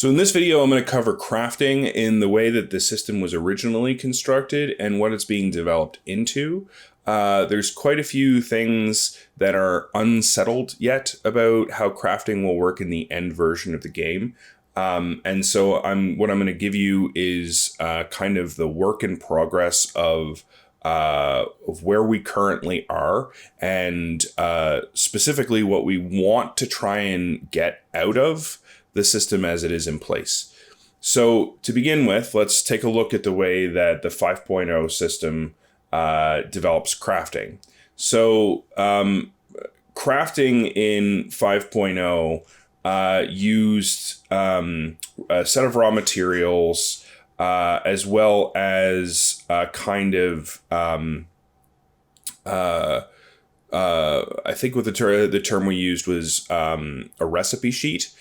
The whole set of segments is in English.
So in this video, I'm going to cover crafting in the way that the system was originally constructed and what it's being developed into. There's quite a few things that are unsettled yet about how crafting will work in the end version of the game. And so what I'm going to give you is kind of the work in progress of where we currently are, and specifically what we want to try and get out of the system as it is in place. So to begin with, let's take a look at the way that the 5.0 system develops crafting. So crafting in 5.0 used a set of raw materials as well as kind of I think what the term we used was a recipe sheet,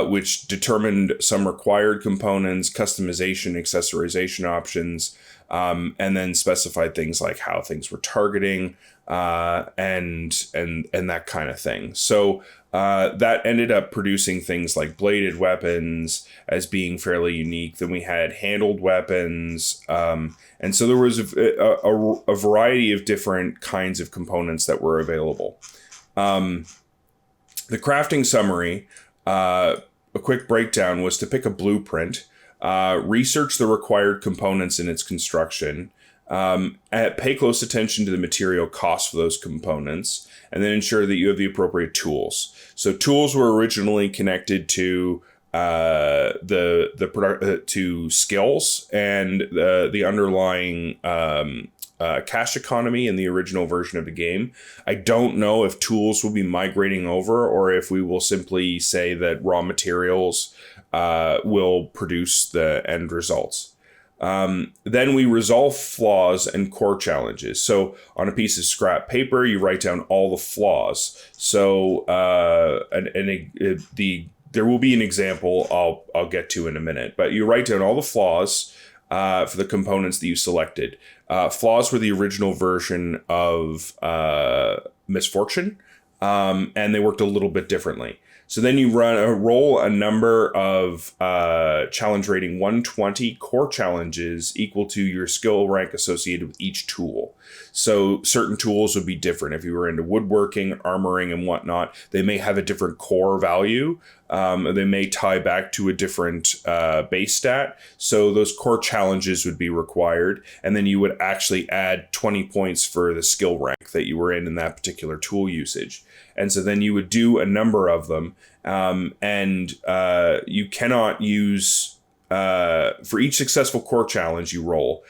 which determined some required components, customization, accessorization options, and then specified things like how things were targeting, and that kind of thing. So that ended up producing things like bladed weapons as being fairly unique. Then we had handled weapons, and so there was a variety of different kinds of components that were available. The crafting summary, a quick breakdown, was to pick a blueprint, research the required components in its construction, pay close attention to the material costs for those components, and then ensure that you have the appropriate tools. So tools were originally connected to to skills and the underlying cash economy in the original version of the game. I don't know if tools will be migrating over, or if we will simply say that raw materials will produce the end results. Then we resolve flaws and core challenges. So on a piece of scrap paper, you write down all the flaws. So there will be an example I'll get to in a minute, but you write down all the flaws for the components that you selected. Flaws were the original version of Misfortune, and they worked a little bit differently. So then you roll a number of challenge rating 120 core challenges equal to your skill rank associated with each tool. So certain tools would be different. If you were into woodworking, armoring, and whatnot, they may have a different core value. They may tie back to a different base stat. So those core challenges would be required. And then you would actually add 20 points for the skill rank that you were in that particular tool usage. And so then you would do a number of them. And you cannot use, for each successful core challenge you roll,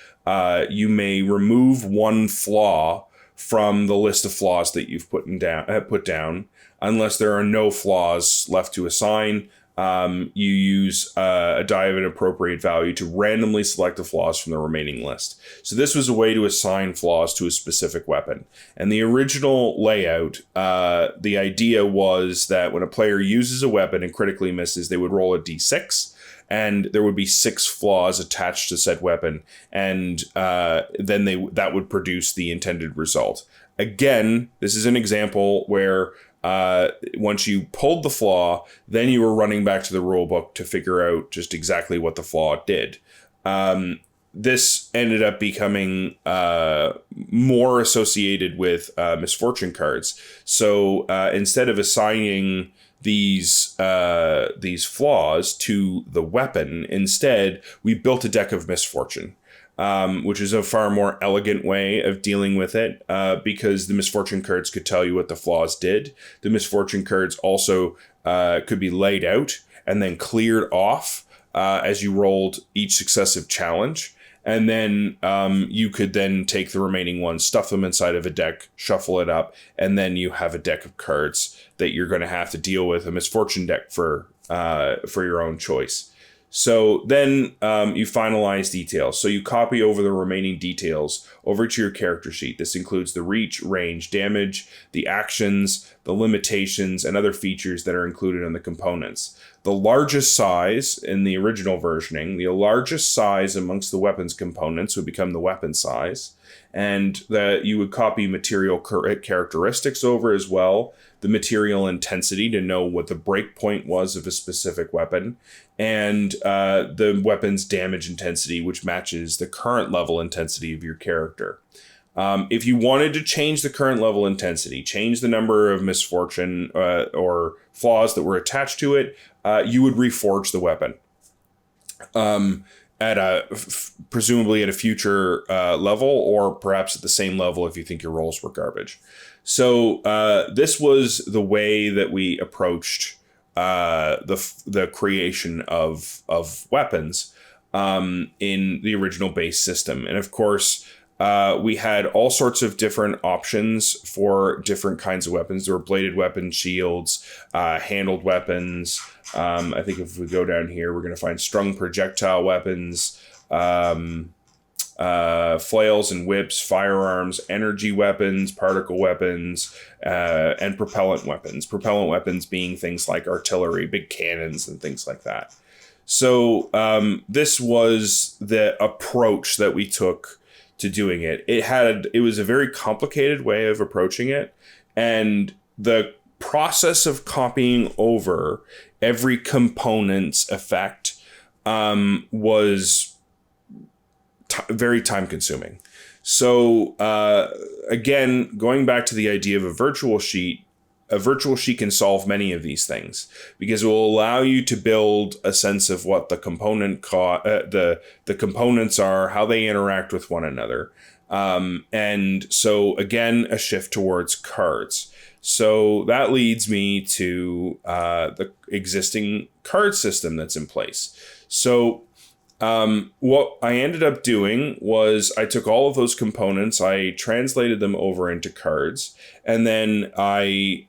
you may remove one flaw from the list of flaws that you've put down, unless there are no flaws left to assign. You use a die of an appropriate value to randomly select the flaws from the remaining list. So this was a way to assign flaws to a specific weapon. And the original layout, the idea was that when a player uses a weapon and critically misses, they would roll a d6, and there would be 6 flaws attached to said weapon, and then that would produce the intended result. Again, this is an example where once you pulled the flaw, then you were running back to the rulebook to figure out just exactly what the flaw did. This ended up becoming more associated with Misfortune cards. So instead of assigning these flaws to the weapon, instead we built a deck of Misfortune. Which is a far more elegant way of dealing with it, because the Misfortune cards could tell you what the flaws did. The Misfortune cards also could be laid out and then cleared off as you rolled each successive challenge. And then you could then take the remaining ones, stuff them inside of a deck, shuffle it up, and then you have a deck of cards that you're going to have to deal with, a Misfortune deck for your own choice. So then you finalize details. So you copy over the remaining details over to your character sheet. This includes the reach, range, damage, the actions, the limitations, and other features that are included in the components. The largest size in the original versioning, the largest size amongst the weapons components would become the weapon size. And that you would copy material characteristics over as well, the material intensity to know what the break point was of a specific weapon, and the weapon's damage intensity, which matches the current level intensity of your character. If you wanted to change the current level intensity, change the number of misfortune or flaws that were attached to it, you would reforge the weapon. Presumably at a future level, or perhaps at the same level if you think your rolls were garbage. So this was the way that we approached the creation of weapons in the original base system. And of course, we had all sorts of different options for different kinds of weapons. There were bladed weapons, shields, handled weapons. I think if we go down here, we're going to find strung projectile weapons, flails and whips, firearms, energy weapons, particle weapons, and propellant weapons. Propellant weapons being things like artillery, big cannons, and things like that. So this was the approach that we took to doing it. It was a very complicated way of approaching it, and the process of copying over every component's effect was very time consuming. So again, going back to the idea of a virtual sheet can solve many of these things because it will allow you to build a sense of what the components are, how they interact with one another. And so again, a shift towards cards. So that leads me to the existing card system that's in place. So what I ended up doing was I took all of those components, I translated them over into cards, and then I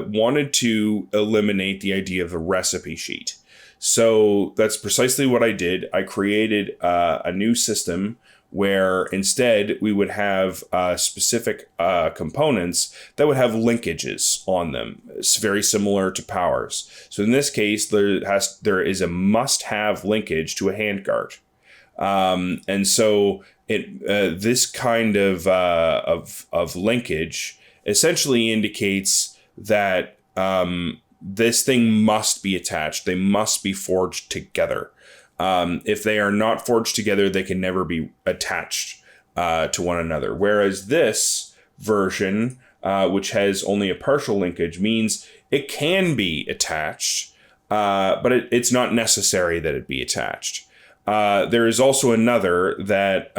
wanted to eliminate the idea of a recipe sheet. So that's precisely what I did. I created a new system where instead we would have specific components that would have linkages on them. It's very similar to powers. So in this case, there is a must-have linkage to a handguard. And so this kind of linkage essentially indicates that this thing must be attached. They must be forged together. If they are not forged together, they can never be attached to one another. Whereas this version, which has only a partial linkage, means it can be attached, but it's not necessary that it be attached. There is also another that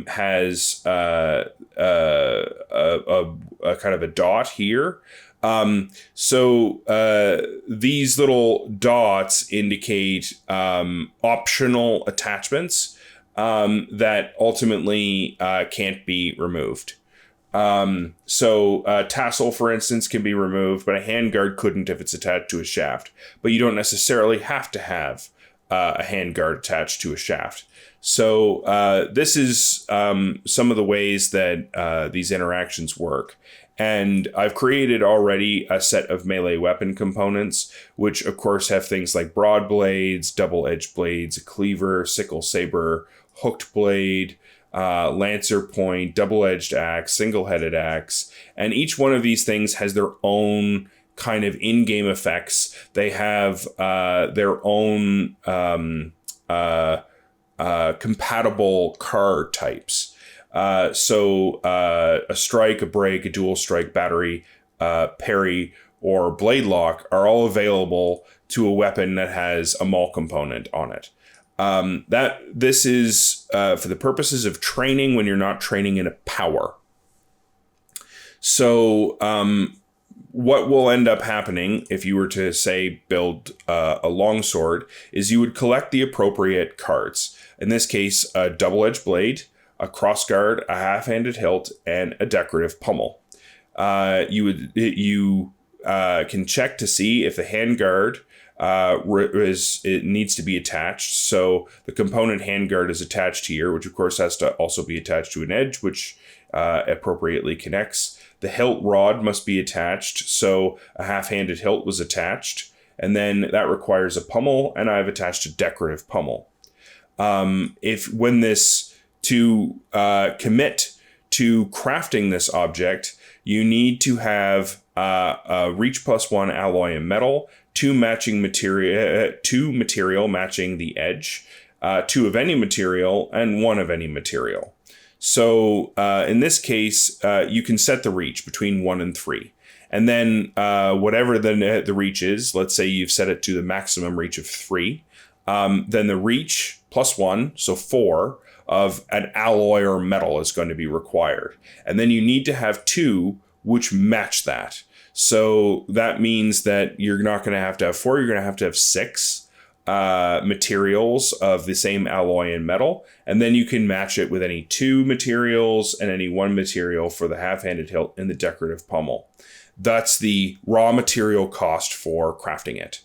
has a kind of a dot here. So these little dots indicate optional attachments that ultimately can't be removed. So a tassel, for instance, can be removed, but a handguard couldn't if it's attached to a shaft. But you don't necessarily have to have a handguard attached to a shaft. So this is some of the ways that these interactions work. And I've created already a set of melee weapon components, which of course have things like broad blades, double-edged blades, a cleaver, sickle saber, hooked blade, lancer point, double-edged axe, single-headed axe. And each one of these things has their own kind of in-game effects. They have their own compatible card types. So a strike, a break, a dual strike, battery, parry, or blade lock are all available to a weapon that has a maul component on it. This is for the purposes of training when you're not training in a power. So what will end up happening if you were to, say, build a longsword is you would collect the appropriate cards. In this case, a double-edged blade, a crossguard, a half-handed hilt, and a decorative pommel. You can check to see if the handguard it needs to be attached. So the component handguard is attached here, which of course has to also be attached to an edge, which appropriately connects. The hilt rod must be attached, so a half-handed hilt was attached, and then that requires a pommel, and I've attached a decorative pommel. To commit to crafting this object, you need to have a reach +1 alloy and metal, two material matching the edge, two of any material, and one of any material. So in this case, you can set the reach between 1 and 3. And then whatever the reach is, let's say you've set it to the maximum reach of 3, then the reach +1, so 4, of an alloy or metal is going to be required. And then you need to have 2 which match that. So that means that you're not going to have 4, you're going to have 6 materials of the same alloy and metal, and then you can match it with any 2 materials and any 1 material for the half-handed hilt and the decorative pommel. That's the raw material cost for crafting it.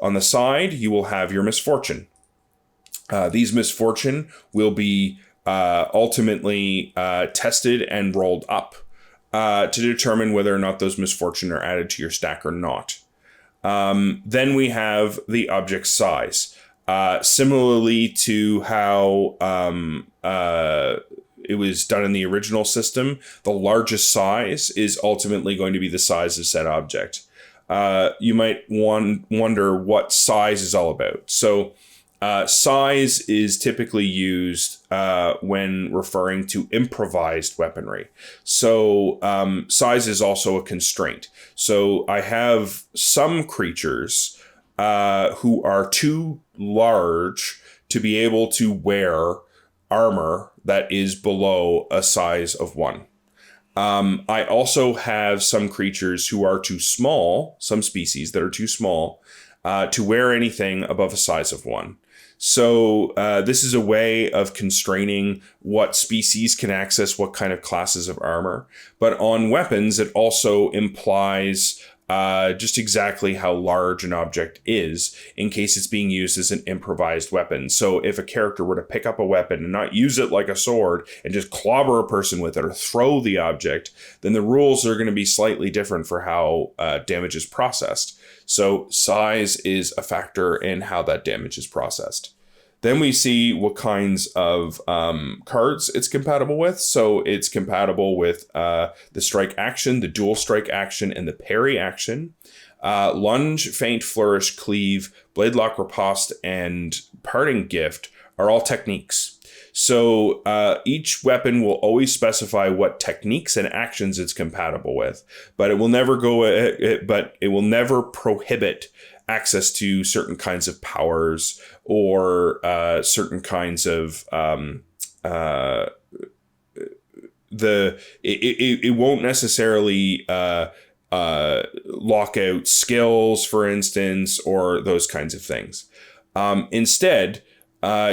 On the side, you will have your Misfortune. These Misfortune will be ultimately tested and rolled up to determine whether or not those Misfortune are added to your stack or not. Then we have the object size. Similarly to how it was done in the original system, the largest size is ultimately going to be the size of said object. You might wonder what size is all about. So size is typically used when referring to improvised weaponry. So size is also a constraint. So I have some creatures who are too large to be able to wear armor that is below a size of 1. I also have some creatures who are too small, some species that are too small, to wear anything above a size of 1. So this is a way of constraining what species can access what kind of classes of armor. But on weapons, it also implies just exactly how large an object is in case it's being used as an improvised weapon. So if a character were to pick up a weapon and not use it like a sword and just clobber a person with it or throw the object, then the rules are going to be slightly different for how damage is processed. So size is a factor in how that damage is processed. Then we see what kinds of cards it's compatible with. So it's compatible with the strike action, the dual strike action, and the parry action. Lunge, feint, flourish, cleave, blade lock, riposte, and parting gift are all techniques. So each weapon will always specify what techniques and actions it's compatible with, but it will never prohibit access to certain kinds of powers or certain kinds of it won't necessarily lock out skills, for instance, or those kinds of things. Instead,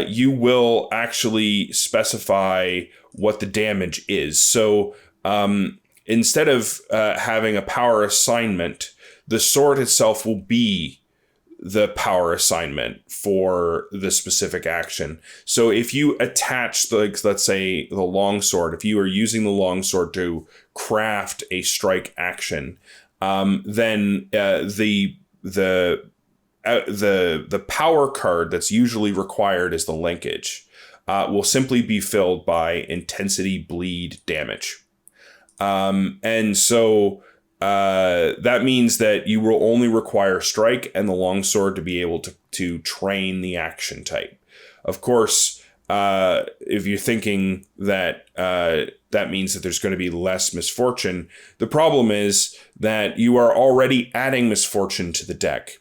you will actually specify what the damage is. So instead of having a power assignment, the sword itself will be the power assignment for the specific action. So if you attach, let's say, the longsword, if you are using the longsword to craft a strike action, then the power card that's usually required as the linkage will simply be filled by intensity bleed damage. And so that means that you will only require strike and the longsword to be able to train the action type. Of course, if you're thinking that that means that there's going to be less Misfortune, the problem is that you are already adding Misfortune to the deck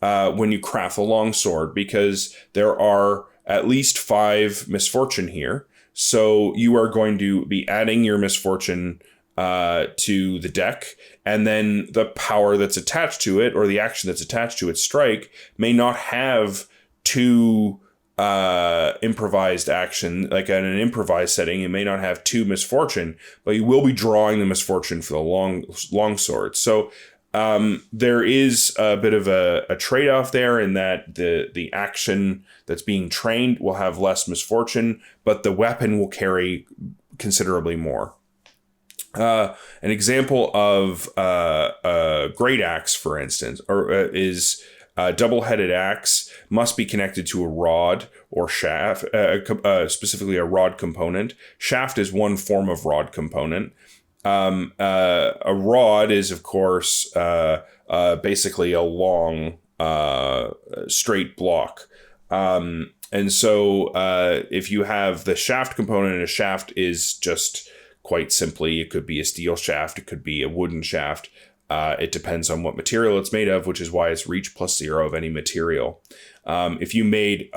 when you craft a longsword, because there are at least 5 Misfortune here. So you are going to be adding your Misfortune to the deck, and then the power that's attached to it, or the action that's attached to its strike, may not have 2 improvised action. Like in an improvised setting, you may not have 2 Misfortune, but you will be drawing the Misfortune for the longsword. So there is a bit of a trade-off there, in that the action that's being trained will have less Misfortune, but the weapon will carry considerably more. An example of a Greataxe, for instance, is double-headed axe must be connected to a rod or shaft, specifically a rod component. Shaft is one form of rod component. A rod is, of course, basically a long, straight block. And so if you have the shaft component, a shaft is just quite simply, it could be a steel shaft, it could be a wooden shaft. It depends on what material it's made of, which is why it's reach plus 0 of any material. If you made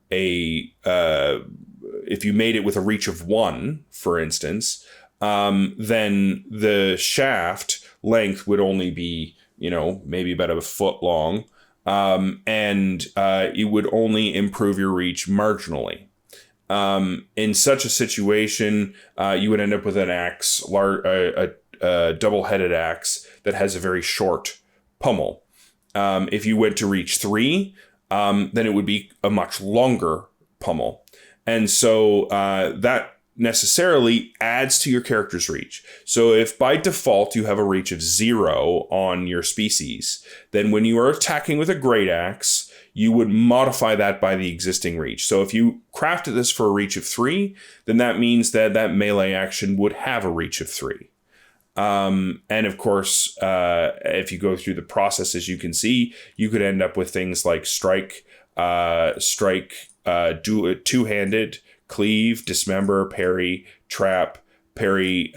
if you made it with a reach of 1, for instance, then the shaft length would only be, maybe about a foot long, and it would only improve your reach marginally. In such a situation, you would end up with an axe, a double-headed axe that has a very short pommel. If you went to reach 3, then it would be a much longer pommel. And so that necessarily adds to your character's reach. So if by default you have a reach of 0 on your species, then when you are attacking with a Greataxe, you would modify that by the existing reach. So if you crafted this for a reach of 3, then that means that melee action would have a reach of 3. And of course, if you go through the processes, you can see you could end up with things like strike, two-handed, cleave, dismember, parry, trap, parry,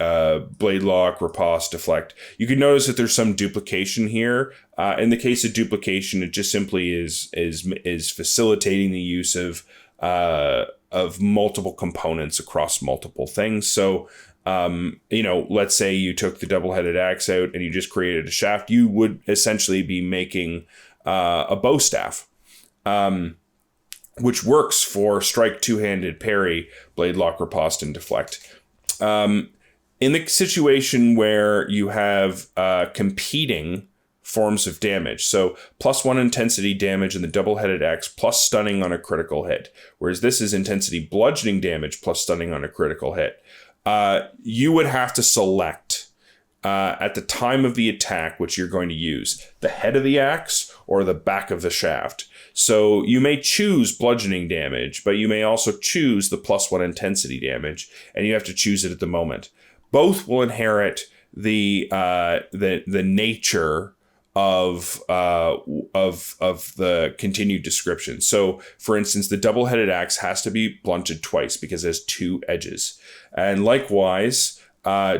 blade lock, riposte, deflect. You can notice that there's some duplication here. In the case of duplication, it just simply is facilitating the use of multiple components across multiple things. So, let's say you took the double-headed axe out and you just created a shaft, you would essentially be making a bow staff, which works for strike, two-handed, parry, blade lock, riposte, and deflect. In the situation where you have competing forms of damage, so +1 intensity damage in the double-headed axe plus stunning on a critical hit, whereas this is intensity bludgeoning damage plus stunning on a critical hit, you would have to select at the time of the attack which you're going to use, the head of the axe or the back of the shaft. So you may choose bludgeoning damage, but you may also choose the +1 intensity damage, and you have to choose it at the moment. Both will inherit the nature of the continued description. So, for instance, the double-headed axe has to be blunted twice because it has 2 edges, and likewise,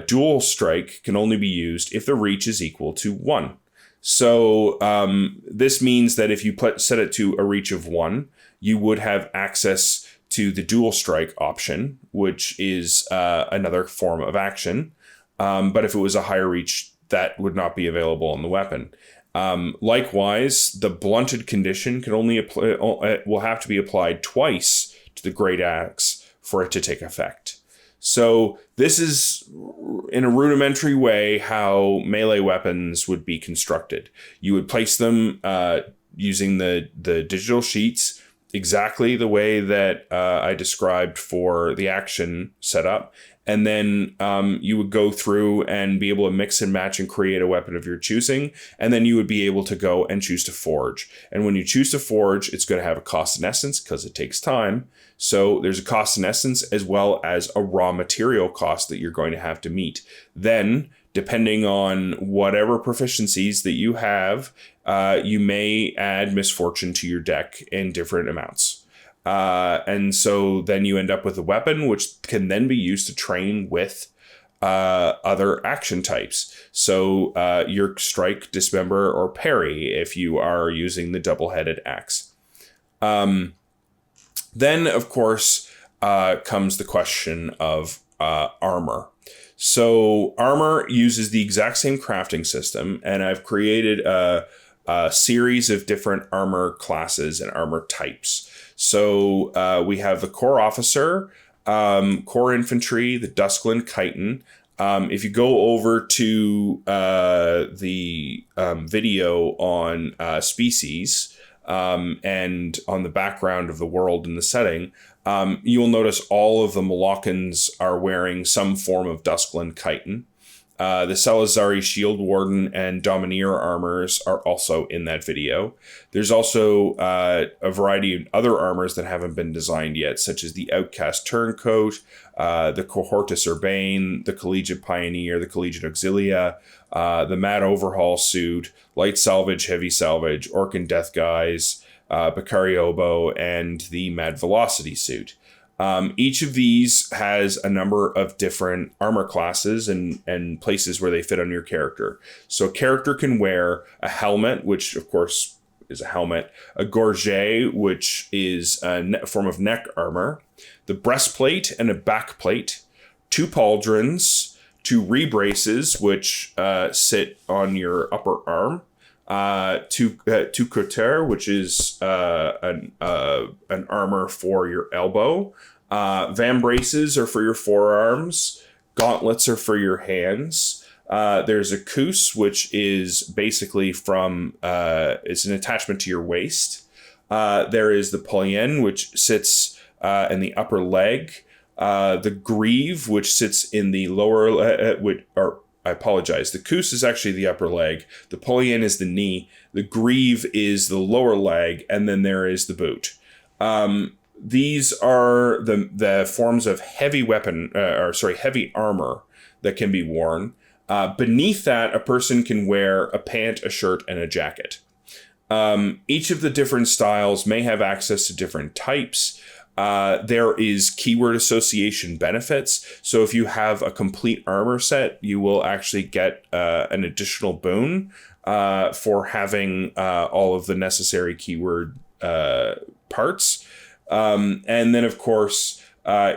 dual strike can only be used if the reach is equal to 1. So this means that if you set it to a reach of 1, you would have access to the dual strike option, which is another form of action. But if it was a higher reach, that would not be available on the weapon. Likewise, the blunted condition can only will have to be applied twice to the Greataxe for it to take effect. So this is, in a rudimentary way, how melee weapons would be constructed. You would place them using the digital sheets exactly the way that I described for the action setup. And then you would go through and be able to mix and match and create a weapon of your choosing. And then you would be able to go and choose to forge. And when you choose to forge, it's going to have a cost in essence because it takes time. So there's a cost in essence as well as a raw material cost that you're going to have to meet. Then, depending on whatever proficiencies that you have, you may add Misfortune to your deck in different amounts. And so then you end up with a weapon which can then be used to train with other action types. So your strike, dismember, or parry if you are using the double-headed axe. Then, of course, comes the question of armor. So armor uses the exact same crafting system, and I've created a series of different armor classes and armor types. So we have the Core Officer, Core Infantry, the Duskland Chiton. If you go over to the video on species and on the background of the world and the setting, you'll notice all of the Molochans are wearing some form of Duskland Chiton. The Salazari Shield Warden and Domineer armors are also in that video. There's also a variety of other armors that haven't been designed yet, such as the Outcast Turncoat, the Cohortus Urbane, the Collegiate Pioneer, the Collegiate Auxilia, the Mad Overhaul Suit, Light Salvage, Heavy Salvage, Orc and Death Guys, Bacari Oboe, and the Mad Velocity Suit. Each of these has a number of different armor classes and places where they fit on your character. So a character can wear a helmet, which of course is a helmet, a gorget, which is a form of neck armor, the breastplate and a backplate, 2 pauldrons, 2 rebraces, which sit on your upper arm, two couture, which is an armor for your elbow. Vambraces are for your forearms. Gauntlets are for your hands. There's a cuisse, which is basically from it's an attachment to your waist. There is the polienne, which sits in the upper leg. The greave, which sits in the lower I apologize. The cuisse is actually the upper leg. The polienne is the knee. The greave is the lower leg, and then there is the boot. These are the forms of heavy armor that can be worn. Beneath that, a person can wear a pant, a shirt, and a jacket. Each of the different styles may have access to different types. There is keyword association benefits. So if you have a complete armor set, you will actually get an additional boon for having all of the necessary keyword parts. And then, of course,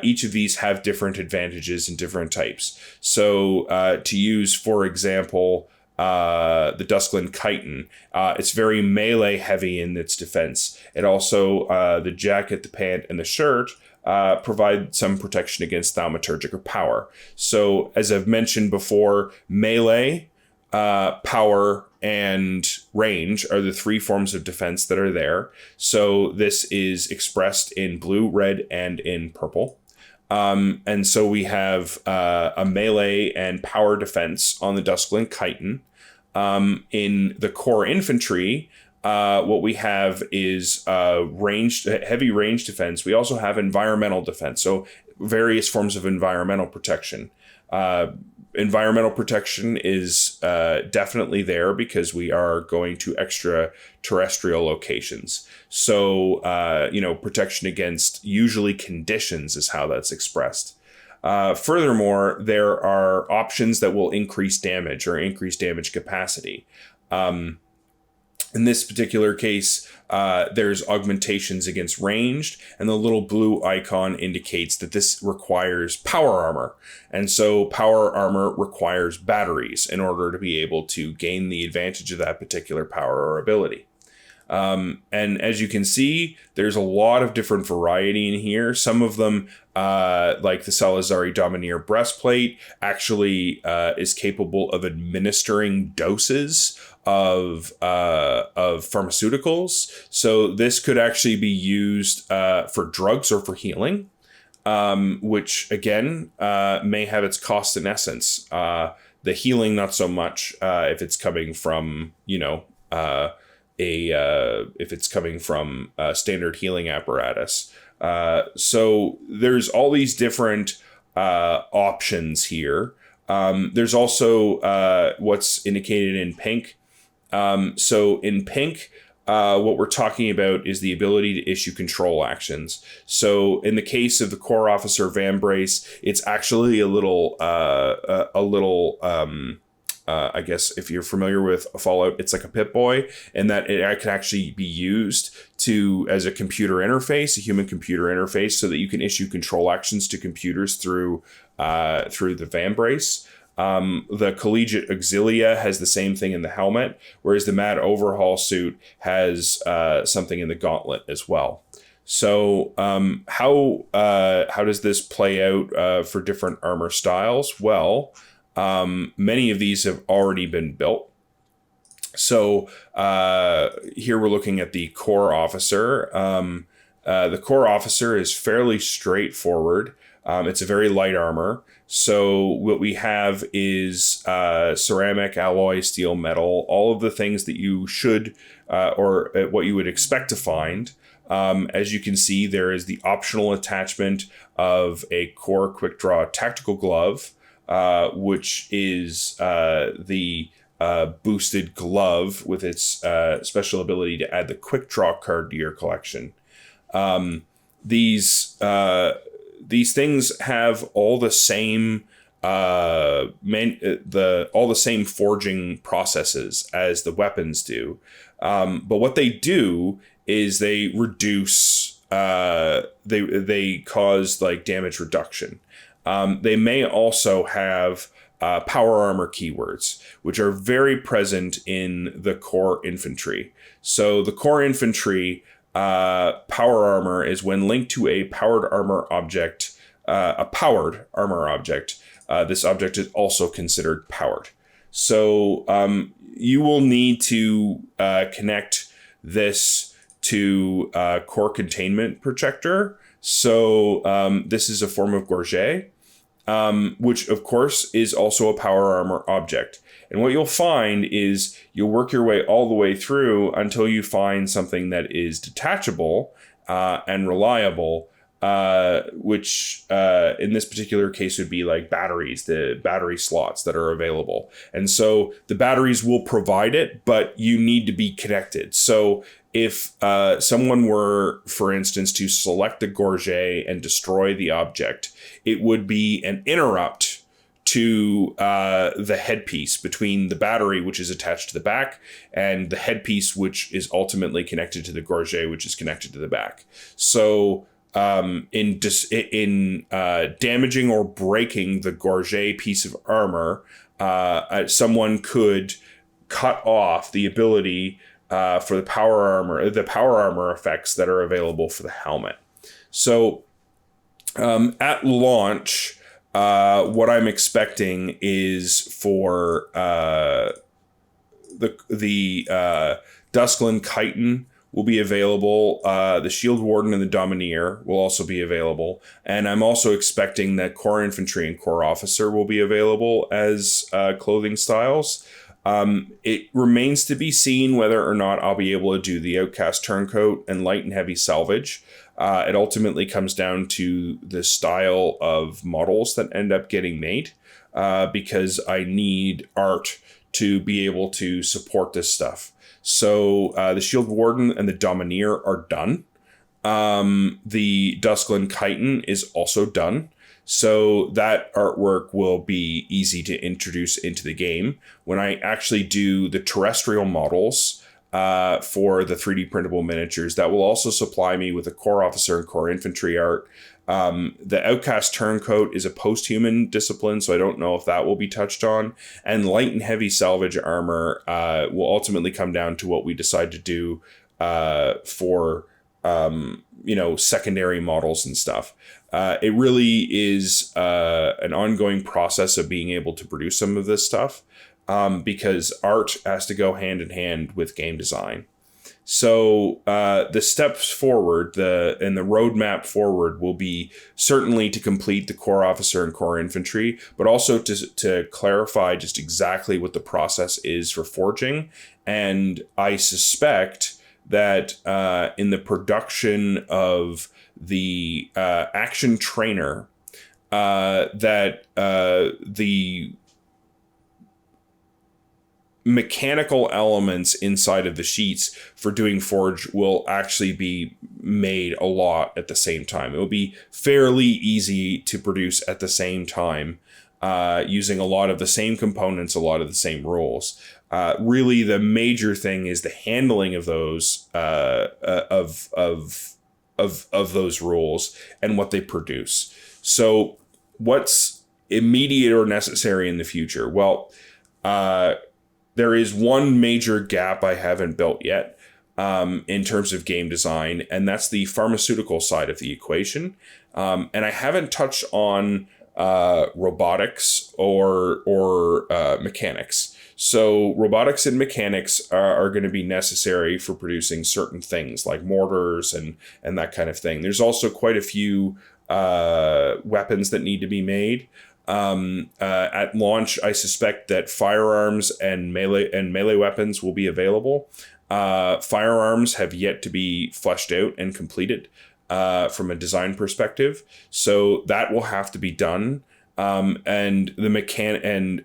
each of these have different advantages and different types. So to use, for example, the Duskland Chiton, it's very melee heavy in its defense. It also, the jacket, the pant, and the shirt provide some protection against thaumaturgic or power. So as I've mentioned before, melee, power, and range are the 3 forms of defense that are there. So this is expressed in blue, red, and in purple. And so we have a melee and power defense on the Duskland Chiton. In the core infantry, what we have is heavy range defense. We also have environmental defense, so various forms of environmental protection. Environmental protection is definitely there because we are going to extraterrestrial locations. So, protection against usually conditions is how that's expressed. Furthermore, there are options that will increase damage or increase damage capacity. In this particular case, there's augmentations against ranged, and the little blue icon indicates that this requires power armor. And so power armor requires batteries in order to be able to gain the advantage of that particular power or ability. And as you can see, there's a lot of different variety in here. Some of them, like the Salazari Domineer breastplate, actually is capable of administering doses of pharmaceuticals. So this could actually be used for drugs or for healing, which again may have its cost in essence. The healing, not so much if it's coming from if it's coming from a standard healing apparatus. So there's all these different options here. There's also what's indicated in pink. So in pink, what we're talking about is the ability to issue control actions. So in the case of the Corps Officer Vambrace, it's actually a little I guess if you're familiar with Fallout, it's like a Pip-Boy, and that it can actually be used as a computer interface, a human computer interface, so that you can issue control actions to computers through the Vambrace. The Collegiate Auxilia has the same thing in the helmet, whereas the Mad Overhaul suit has something in the gauntlet as well. So how does this play out for different armor styles? Well, many of these have already been built. So here we're looking at the Corps Officer. The core officer is fairly straightforward. It's a very light armor. So what we have is ceramic, alloy, steel, metal, all of the things that you should or what you would expect to find. As you can see, there is the optional attachment of a core quick draw tactical glove, which is the boosted glove with its special ability to add the quick draw card to your collection. These things have all the same all the same forging processes as the weapons do, but what they do is they reduce they cause like damage reduction. They may also have power armor keywords, which are very present in the core infantry. So the core infantry power armor is when linked to a powered armor object, this object is also considered powered. So you will need to connect this to core containment projector. So this is a form of gorget, which of course is also a power armor object. And what you'll find is you'll work your way all the way through until you find something that is detachable and reliable, which in this particular case would be like batteries, the battery slots that are available. And so the batteries will provide it, but you need to be connected. So if someone were, for instance, to select the gorget and destroy the object, it would be an interrupt to the headpiece between the battery, which is attached to the back, and the headpiece, which is ultimately connected to the gorget, which is connected to the back. So in damaging or breaking the gorget piece of armor, someone could cut off the ability for the power armor effects that are available for the helmet. So at launch, what I'm expecting is for the Duskland Chiton will be available. The Shield Warden and the Domineer will also be available. And I'm also expecting that Core Infantry and Core Officer will be available as clothing styles. It remains to be seen whether or not I'll be able to do the Outcast Turncoat and Light and Heavy Salvage. It ultimately comes down to the style of models that end up getting made, because I need art to be able to support this stuff. So the Shield Warden and the Domineer are done. The Duskland Chiton is also done. So that artwork will be easy to introduce into the game. When I actually do the terrestrial models for the 3D printable miniatures, that will also supply me with a Core Officer and Core Infantry art. The Outcast Turncoat is a post-human discipline, so I don't know if that will be touched on. And Light and Heavy Salvage armor will ultimately come down to what we decide to do for secondary models and stuff. It really is an ongoing process of being able to produce some of this stuff, because art has to go hand in hand with game design. So the steps forward, and the roadmap forward will be certainly to complete the Core Officer and Core Infantry, but also to clarify just exactly what the process is for forging. And I suspect that in the production of the action trainer, that the mechanical elements inside of the sheets for doing forge will actually be made a lot at the same time. It will be fairly easy to produce at the same time, using a lot of the same components, a lot of the same rules. Really, the major thing is the handling of those of those rules and what they produce. So, what's immediate or necessary in the future? Well, there is one major gap I haven't built yet in terms of game design, and that's the pharmaceutical side of the equation. And I haven't touched on robotics or mechanics. So robotics and mechanics are going to be necessary for producing certain things like mortars and that kind of thing. There's also quite a few weapons that need to be made. At launch, I suspect that firearms and melee weapons will be available. Firearms have yet to be fleshed out and completed from a design perspective, so that will have to be done. And the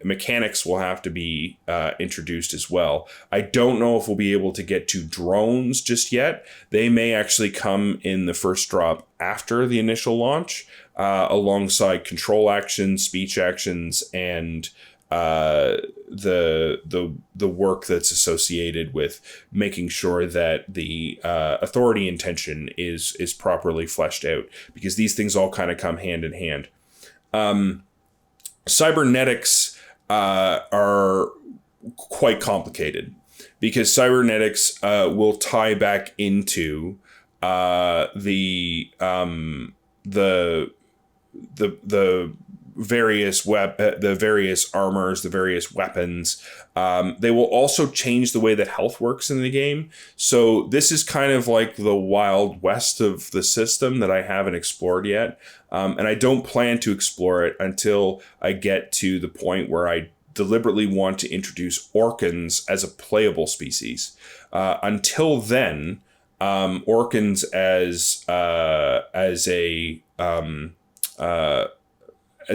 mechanics will have to be introduced as well. I don't know if we'll be able to get to drones just yet. They may actually come in the first drop after the initial launch, alongside control actions, speech actions, and the work that's associated with making sure that the authority intention is properly fleshed out, because these things all kind of come hand in hand. Cybernetics are quite complicated, because cybernetics will tie back into the various the various armors, the various weapons. They will also change the way that health works in the game. So this is kind of like the Wild West of the system that I haven't explored yet. And I don't plan to explore it until I get to the point where I deliberately want to introduce Orkans as a playable species. Until then, Orkans as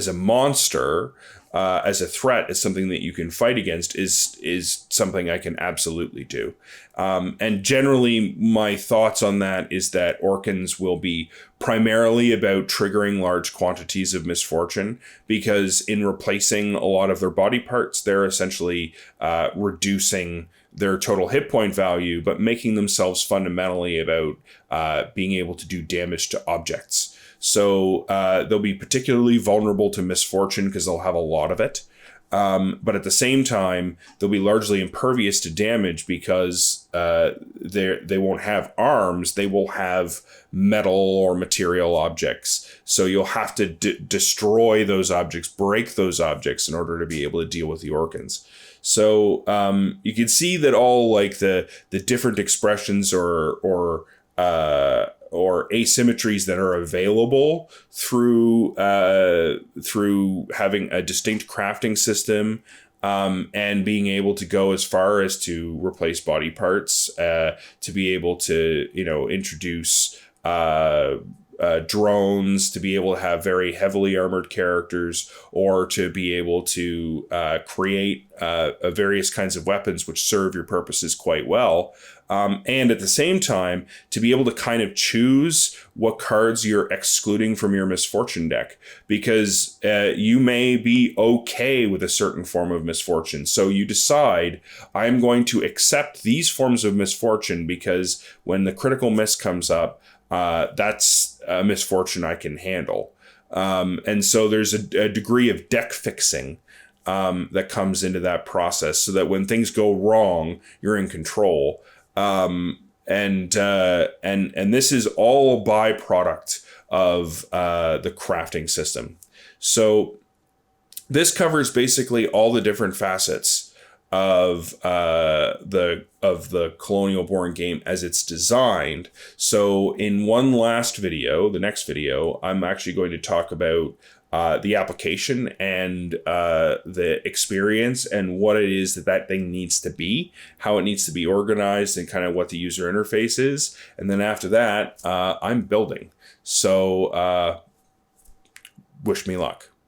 a monster, as a threat, as something that you can fight against, is something I can absolutely do. And generally, my thoughts on that is that Orkans will be primarily about triggering large quantities of misfortune, because in replacing a lot of their body parts, they're essentially reducing their total hit point value, but making themselves fundamentally about being able to do damage to objects. So they'll be particularly vulnerable to misfortune because they'll have a lot of it. But at the same time, they'll be largely impervious to damage because they won't have arms. They will have metal or material objects. So you'll have to destroy those objects, break those objects in order to be able to deal with the Orkans. So you can see that all like the different expressions or asymmetries that are available through having a distinct crafting system, and being able to go as far as to replace body parts, to be able to introduce drones, to be able to have very heavily armored characters, or to be able to create various kinds of weapons which serve your purposes quite well. And at the same time, to be able to kind of choose what cards you're excluding from your misfortune deck, because you may be okay with a certain form of misfortune. So you decide, I'm going to accept these forms of misfortune because when the critical miss comes up, that's a misfortune I can handle. And so there's a degree of deck fixing that comes into that process, so that when things go wrong, you're in control. And this is all a byproduct of the crafting system. So this covers basically all the different facets of the Colonial Born game as it's designed. So in one last video, the next video, I'm actually going to talk about the application and the experience and what it is that thing needs to be, how it needs to be organized, and kind of what the user interface is. And then after that, I'm building. So wish me luck.